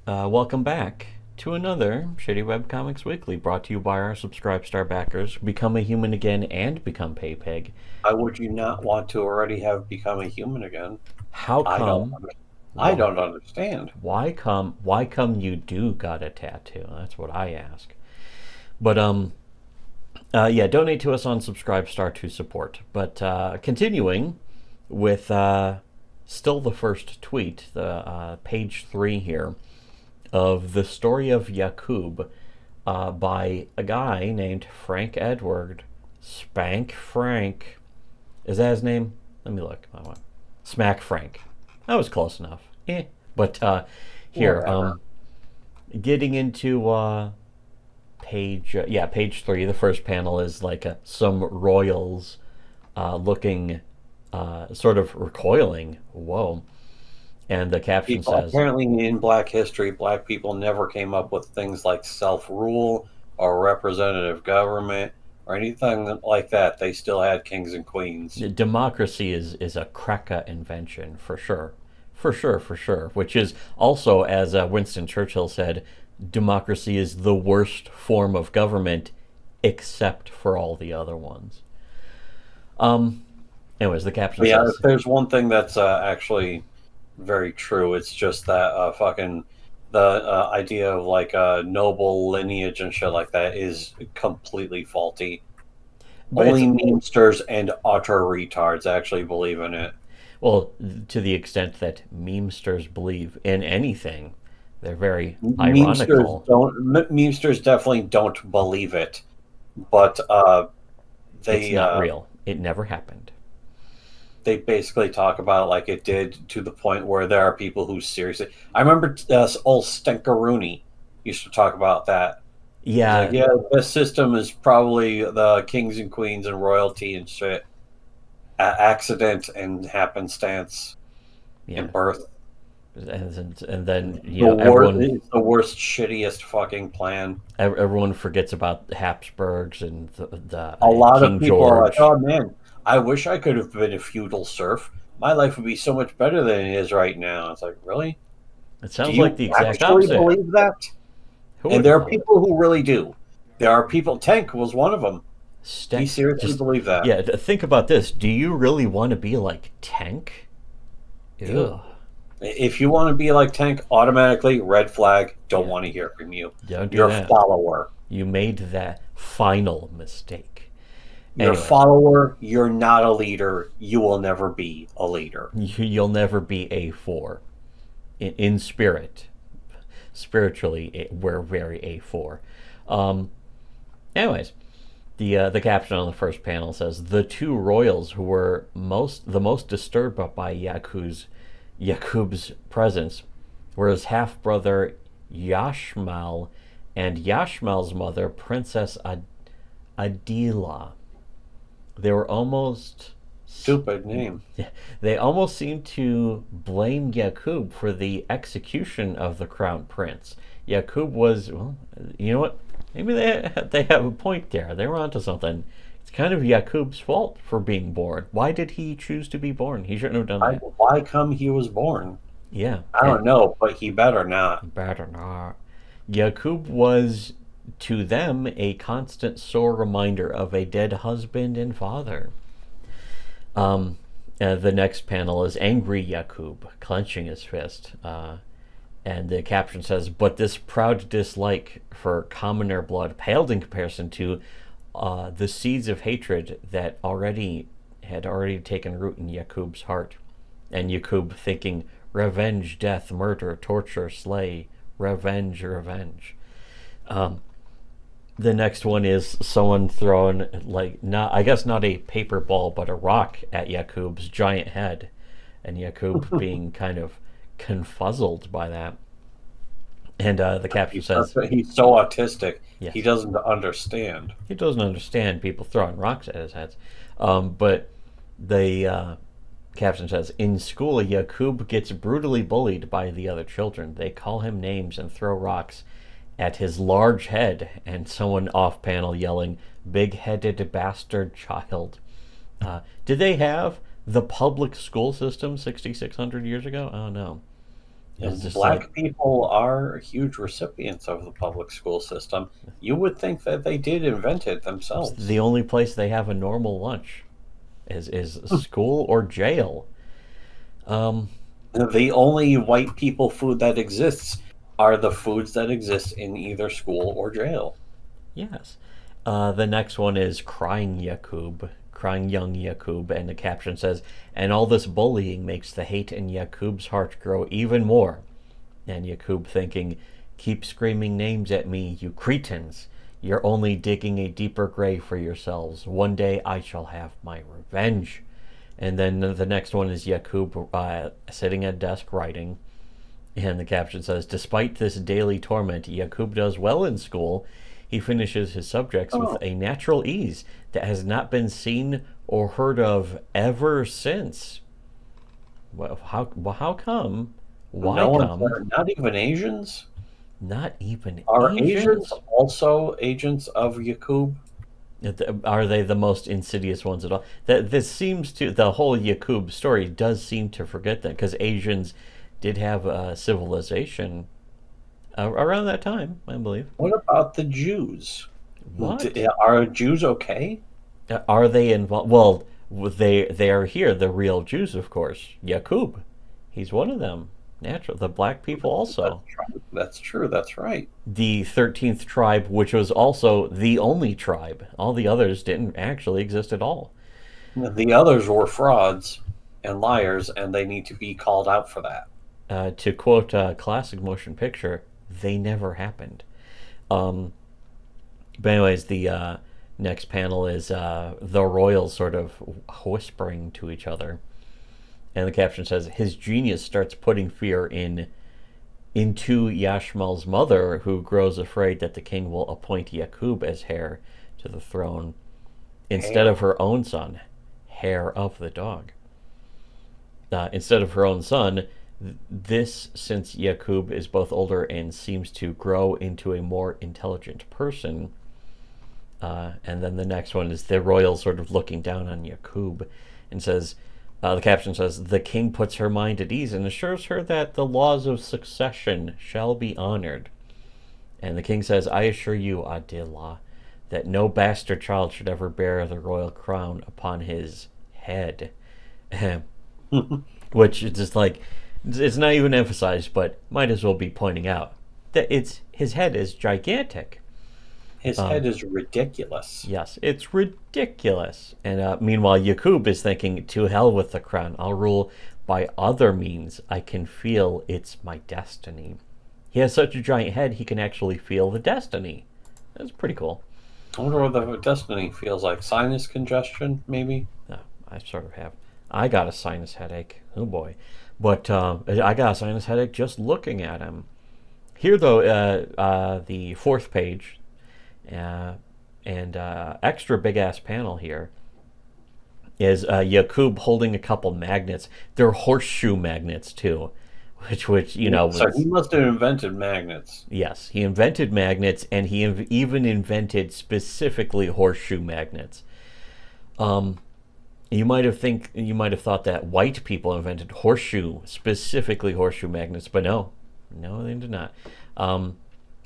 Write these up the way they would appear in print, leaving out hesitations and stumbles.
Welcome back to another Shittywebcomics Weekly, brought to you by our Subscribe Star backers. Become a human again and become PayPeg. Why would you not want to already have become a human again? How I don't. come? I Why? don't understand. Why come you do got a tattoo? That's what I ask. But yeah, donate to us on Subscribe Star to support. But continuing with still the first tweet, the page 3 here of the story of Yakub by a guy named Frank Edward Spank Frank. Is that his name? Let me look. Smack Frank. That was close enough. But here, Whatever. getting into page 3. The first panel is like some royals looking sort of recoiling. Whoa. And the caption People says, apparently in Black history, Black people never came up with things like self-rule or representative government or anything like that. They still had kings and queens. democracy is a Kreka invention for sure, for sure. Which is also, as Winston Churchill said, democracy is the worst form of government, except for all the other ones. Um. Anyways, the caption But yeah, says, if there's one thing that's actually very true, it's just that fucking the idea of like noble lineage and shit like that is completely faulty. but it's Only memesters and utter retards actually believe in it. well, to the extent that memesters believe in anything, they're very Memesters ironical. don't. Memesters definitely don't believe it, but It's they not uh, real. It never happened. they basically talk about it like it did, to the point where there are people who seriously. I remember old Stenkaroonie used to talk about that. He's like, Yeah, yeah, this system is probably the kings and queens and royalty and shit, accident and happenstance yeah. and birth. And then The worst, everyone it's the worst, shittiest fucking plan. everyone forgets about the Habsburgs and A lot of King people are like, George. oh man, I wish I could have been a feudal serf. My life would be so much better than it is right now. It's like, really? It Do sounds like you the exact actually opposite. believe that? Who And would there have are thought? people who really do. There are people, Tank was one of them. He Stank. seriously Just believed that. yeah. Think about this. Do you really want to be like Tank? Ew. Ew. If you want to be like Tank, automatically, red flag, don't Yeah. want to hear from you. Don't do Your that. follower. You made that final mistake. Your Anyway, follower, you're not a leader. You will never be a leader. you'll never be A4 in spirit. Spiritually, we're very A4. Um, anyways, the caption on the first panel says the two royals who were the most disturbed by Yakub's presence were his half brother Yashmal and Yashmal's mother, Princess Adila. They were almost Stupid name. they almost seemed to blame Yakub for the execution of the crown prince. Yakub was, well, you know what? Maybe they have a point there. They were onto something. It's kind of Yakub's fault for being born. Why did he choose to be born? He shouldn't have done that. Why come he was born? Yeah, I don't know, but he better not. better not. Yakub was to them a constant sore reminder of a dead husband and father. Um, the next panel is angry Yakub, clenching his fist. And the caption says, but this proud dislike for commoner blood paled in comparison to the seeds of hatred that had already taken root in Yakub's heart. And Yakub thinking, revenge, death, murder, torture, slay, revenge, revenge. Um, the next one is someone throwing, like, not, I guess not a paper ball, but a rock at Yakub's giant head, and Yakub being kind of confuzzled by that. And the caption says, He's so autistic, yes, he doesn't understand. he doesn't understand people throwing rocks at his head. But the caption says, in school, Yakub gets brutally bullied by the other children. They call him names and throw rocks at his large head, and someone off panel yelling, big headed bastard child. Did they have the public school system 6,600 years ago? Oh no. It's just like, Black people are huge recipients of the public school system. You would think that they did invent it themselves. the only place they have a normal lunch is school or jail. Um, The only white people food that exists are the foods that exist in either school or jail. yes. The next one is Crying Yakub, Crying Young Yakub, and the caption says, and all this bullying makes the hate in Yakub's heart grow even more. And Yakub thinking, keep screaming names at me, you cretins. You're only digging a deeper grave for yourselves. One day I shall have my revenge. And then the next one is Yakub sitting at a desk writing. And the caption says, despite this daily torment, Yakub does well in school. He finishes his subjects with a natural ease that has not been seen or heard of ever since. Well, how come? Why No one, come? not even Asians. Not even Are Asians? Asians also agents of Yakub? Are they the most insidious ones at all? That this seems to the whole Yakub story does seem to forget that, because Asians did have a civilization around that time, I believe. What about the Jews? What Are Jews okay? are they involved? Well, they are here. The real Jews, of course. Yakub, he's one of them. Natural. The black people also. That's true. That's right. The 13th tribe, which was also the only tribe. All the others didn't actually exist at all. The others were frauds and liars, and they need to be called out for that. To quote a classic motion picture, they never happened. But anyways, the next panel is the royals sort of whispering to each other. And the caption says, his genius starts putting fear into Yashmal's mother, who grows afraid that the king will appoint Yakub as heir to the throne instead of her own son, hair of the dog. Instead of her own son, this since Yakub is both older and seems to grow into a more intelligent person. And then the next one is the royal sort of looking down on Yakub and says, the caption says, the king puts her mind at ease and assures her that the laws of succession shall be honored. And the king says, I assure you, Adillah, that no bastard child should ever bear the royal crown upon his head. Which is just like, it's not even emphasized, but might as well be pointing out that his head is gigantic. His head is ridiculous. Yes, it's ridiculous. And meanwhile, Yakub is thinking, to hell with the crown. I'll rule by other means. I can feel it's my destiny. He has such a giant head, he can actually feel the destiny. That's pretty cool. I wonder what the destiny feels like. Sinus congestion, maybe? No, I sort of have. I got a sinus headache. Oh, boy. But I got a sinus headache just looking at him. Here, though, the fourth page... and extra big ass panel here is Yakub holding a couple magnets. They're horseshoe magnets too, which you know. So he must have invented magnets. Yes, he invented magnets, and he even invented specifically horseshoe magnets. You might have thought that white people invented specifically horseshoe magnets, but no, they did not.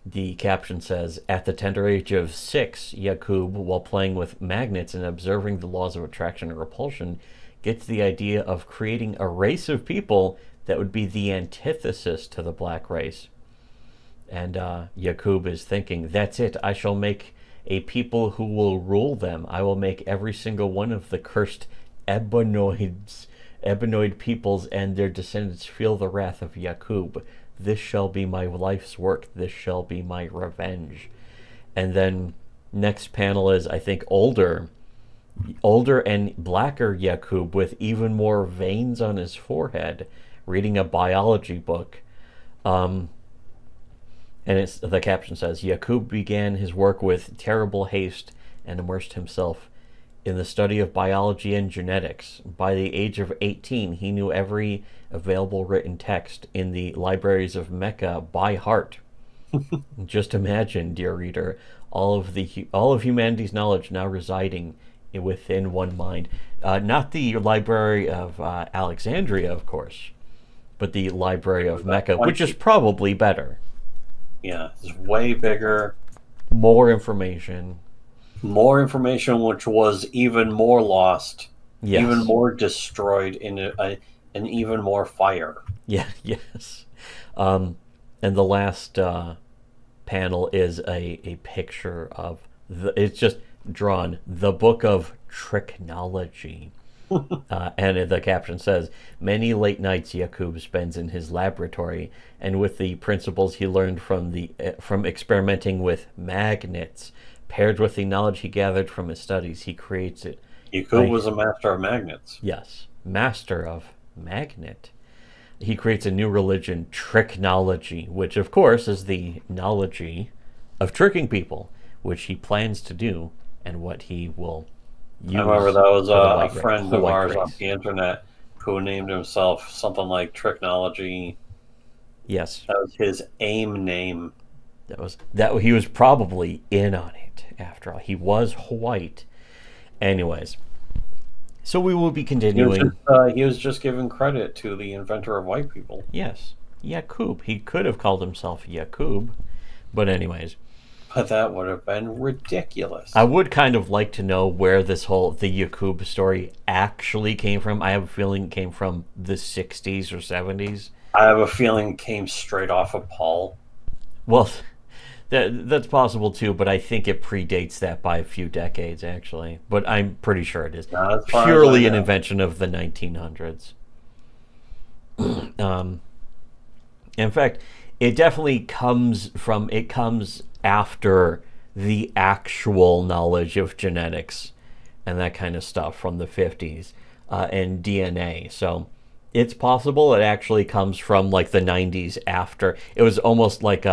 The caption says, at the tender age of 6, Yakub, while playing with magnets and observing the laws of attraction and repulsion, gets the idea of creating a race of people that would be the antithesis to the black race. And Yakub is thinking, that's it, I shall make a people who will rule them. I will make every single one of the cursed ebonoid peoples and their descendants feel the wrath of Yakub. This shall be my life's work. This shall be my revenge. And then next panel is, I think, older and blacker Yakub with even more veins on his forehead, reading a biology book. And the caption says, Yakub began his work with terrible haste and immersed himself in the study of biology and genetics. By the age of 18, he knew every available written text in the libraries of Mecca by heart. Just imagine, dear reader, all of humanity's knowledge now residing within one mind. Not the Library of Alexandria, of course, but the Library of Mecca, White which is probably better. Yeah, it's way bigger. More information. More information, which was even more lost, Yes. even more destroyed in an even more fire. Yeah, yes. And the last panel is a picture of it's just drawn, the Book of Tricknology. And the caption says, many late nights Yakub spends in his laboratory, and with the principles he learned from experimenting with magnets, paired with the knowledge he gathered from his studies, he creates it. Yakub was a master of magnets. Yes, master of magnet. He creates a new religion, Tricknology, which of course is the knowledge of tricking people, which he plans to do, and what he will use. I remember that was a the friend of white ours race. on the internet who named himself something like Tricknology. Yes, That was his AIM name. that he was probably in on it. After all, he was white. Anyways, so we will be continuing. He was just giving credit to the inventor of white people. Yes, Yakub. He could have called himself Yakub, but anyways. But that would have been ridiculous. I would kind of like to know where the Yakub story actually came from. I have a feeling it came from the 60s or 70s. I have a feeling it came straight off of Paul. Well, that's possible too, but I think it predates that by a few decades, actually. But I'm pretty sure it is purely an invention of the 1900s. In fact, it definitely comes after the actual knowledge of genetics and that kind of stuff from the 50s and DNA. So it's possible it actually comes from like the 90s after. It was almost like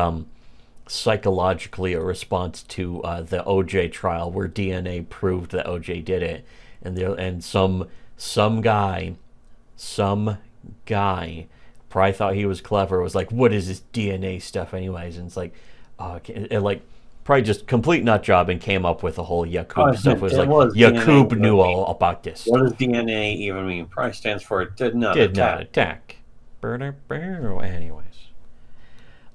psychologically a response to the OJ trial, where DNA proved that OJ did it, and some guy probably thought he was clever, was like, what is this DNA stuff anyways? And it's like, probably just complete nut job, and came up with a whole Yakub stuff. It was like, Yakub knew all about this. What does DNA even mean? Probably stands for did not attack. Anyways.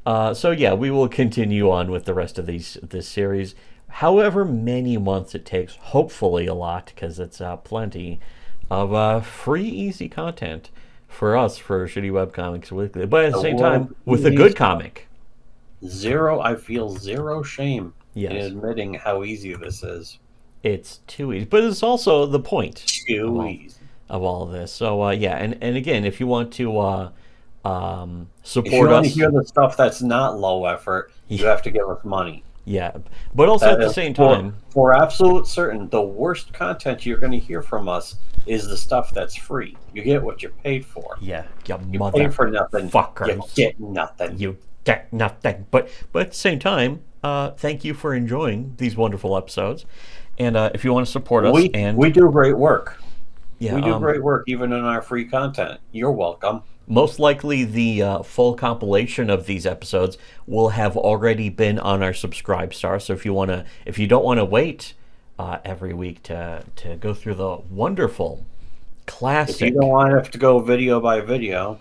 So yeah, we will continue on with the rest of this series. However many months it takes, hopefully a lot, because it's plenty of free, easy content for us for Shitty Webcomics Weekly. But at the same time, with a good comic. I feel zero shame in admitting how easy this is. It's too easy, but it's also the point easy of all of this. So yeah, and again, if you want to support if you want us, to hear the stuff that's not low effort, you have to give us money. Yeah, but also at the same time, for absolute certain, the worst content you're going to hear from us is the stuff that's free. You get what you paid for. Yeah, you pay for nothing. Fuckers. You get nothing. You get nothing. But at the same time, thank you for enjoying these wonderful episodes. And if you want to support us, we do great work. Yeah, we do great work even in our free content. You're welcome. Most likely the full compilation of these episodes will have already been on our Subscribestar. So if you don't want to wait every week to go through the wonderful classic, if you don't want to have to go video by video,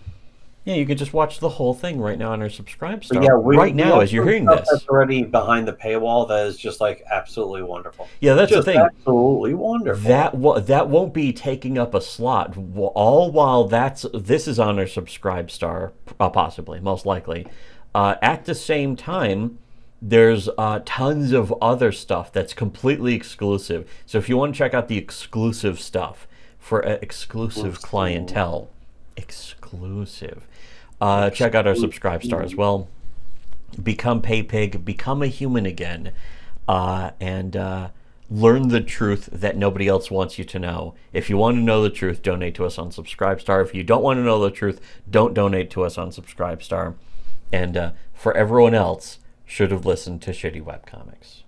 yeah, you can just watch the whole thing right now on our Subscribestar. Yeah, right now as you're hearing this, that's already behind the paywall. That is just like absolutely wonderful. Yeah, that's just the thing. Absolutely wonderful. That won't be taking up a slot. All while this is on our Subscribestar, possibly, most likely. At the same time, there's tons of other stuff that's completely exclusive. So if you want to check out the exclusive stuff for exclusive clientele, check out our Subscribestar as well. Become PayPig, become a human again, and learn the truth that nobody else wants you to know. If you want to know the truth, donate to us on Subscribestar. If you don't want to know the truth, don't donate to us on Subscribestar. And for everyone else, should have listened to Shitty Webcomics.